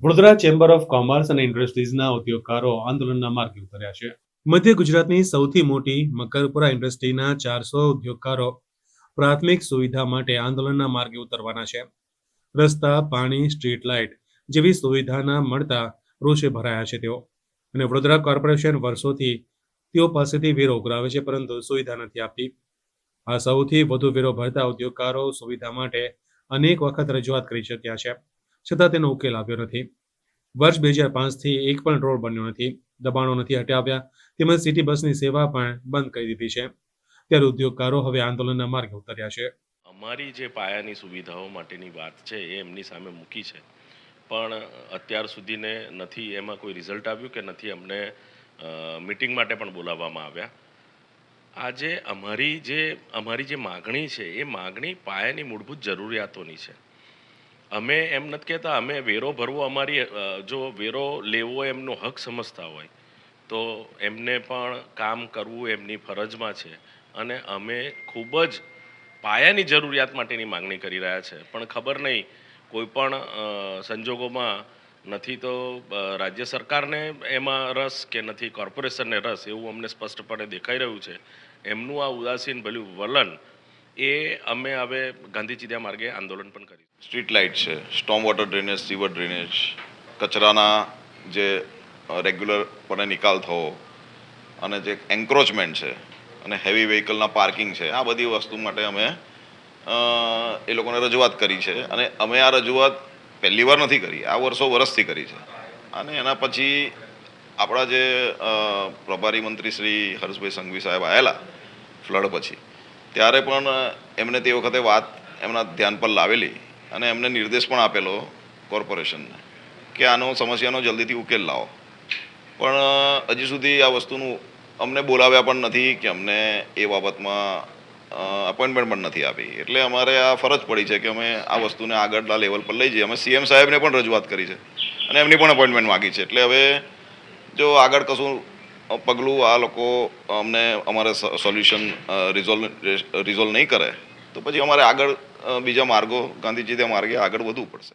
Vadodara chamber of commerce અને ઇન્ડસ્ટ્રીઝના ઉદ્યોગકારો આંદોલનના માર્ગે ઉતર્યા છે. મધ્ય ગુજરાતની સૌથી મોટી મકરપુરા ઇન્ડસ્ટ્રીના 400 ઉદ્યોગકારો પ્રાથમિક સુવિધા માટે આંદોલનના માર્ગે ઉતરવાના છે. રસ્તા, પાણી, સ્ટ્રીટ લાઇટ જેવી સુવિધા ન મળતા રોષે ભરાયા છે તેઓ. અને વડોદરા કોર્પોરેશન વર્ષોથી તેઓ પાસેથી વેરો ઉઘરાવે છે, પરંતુ સુવિધા નથી આપતી. આ સૌથી વધુ વેરો ભરતા ઉદ્યોગકારો સુવિધા માટે અનેક વખત રજૂઆત કરી શક્યા છે, છતાં તેનો ઉકેલ આવ્યો નથી. વર્ષ 2005થી એક પણ રોડ બન્યો નથી, દબાણો નથી હટાવ્યા, તેમજ સિટી બસની સેવા પણ બંધ કરી દીધી છે. ત્યારે ઉદ્યોગકારો હવે આંદોલનના માર્ગે ઉતર્યા છે. અમારી જે પાયાની સુવિધાઓ માટેની વાત છે એ એમની સામે મૂકી છે, પણ અત્યાર સુધીને નથી એમાં કોઈ રિઝલ્ટ આવ્યું કે નથી અમને મીટિંગ માટે પણ બોલાવવામાં આવ્યા. આજે અમારી જે માગણી છે એ માગણી પાયાની મૂળભૂત જરૂરિયાતોની છે. અમે એમ નથી કહેતા અમે વેરો ભરવો અમારી જો વેરો લેવો એમનો હક સમજતા હોય તો એમને પણ કામ કરવું એમની ફરજમાં છે, અને અમે ખૂબ જ પાયાની જરૂરિયાત માટેની માગણી કરી રહ્યા છે. પણ ખબર નહીં કોઈ પણ સંજોગોમાં નથી તો રાજ્ય સરકારને એમાં રસ કે નથી કોર્પોરેશનને રસ, એવું અમને સ્પષ્ટપણે દેખાઈ રહ્યું છે. એમનું આ ઉદાસીન ભલું વલણ એ અમે હવે ગાંધી ચિંધ્યા માર્ગે આંદોલન પણ કર્યું. સ્ટ્રીટ લાઇટ છે, સ્ટોમ વોટર ડ્રેનેજ, સીવર ડ્રેનેજ, કચરાના જે રેગ્યુલરપણે નિકાલ થવો, અને જે એન્ક્રોચમેન્ટ છે અને હેવી વ્હીકલના પાર્કિંગ છે, આ બધી વસ્તુ માટે અમે એ લોકોને રજૂઆત કરી છે. અને અમે આ રજૂઆત પહેલી વાર નથી કરી, આ વર્ષોથી કરી છે. અને એના પછી આપણા જે પ્રભારી મંત્રી શ્રી હર્ષભાઈ સંઘવી સાહેબ આવેલા ફ્લડ પછી, ત્યારે પણ એમને તે વખતે વાત એમના ધ્યાન પર લાવેલી અને એમને નિર્દેશ પણ આપેલો કોર્પોરેશનને કે આનો સમસ્યાનો જલ્દીથી ઉકેલ લાવો. પણ હજી સુધી આ વસ્તુનું અમને બોલાવ્યા પણ નથી કે અમને એ બાબતમાં અપોઇન્ટમેન્ટ પણ નથી આપી. એટલે અમારે આ ફરજ પડી છે કે અમે આ વસ્તુને આગળના લેવલ પર લઈ જઈએ. અમે સીએમ સાહેબને પણ રજૂઆત કરી છે અને એમની પણ અપોઇન્ટમેન્ટ માગી છે. એટલે હવે જો આગળ કશું પગલું આ લોકો અમને અમારે સોલ્યુશન રિઝોલ્વ નહીં કરે તો પછી અમારે આગળ બીજા માર્ગો ગાંધીજી માર્ગે આગળ વધવું પડશે.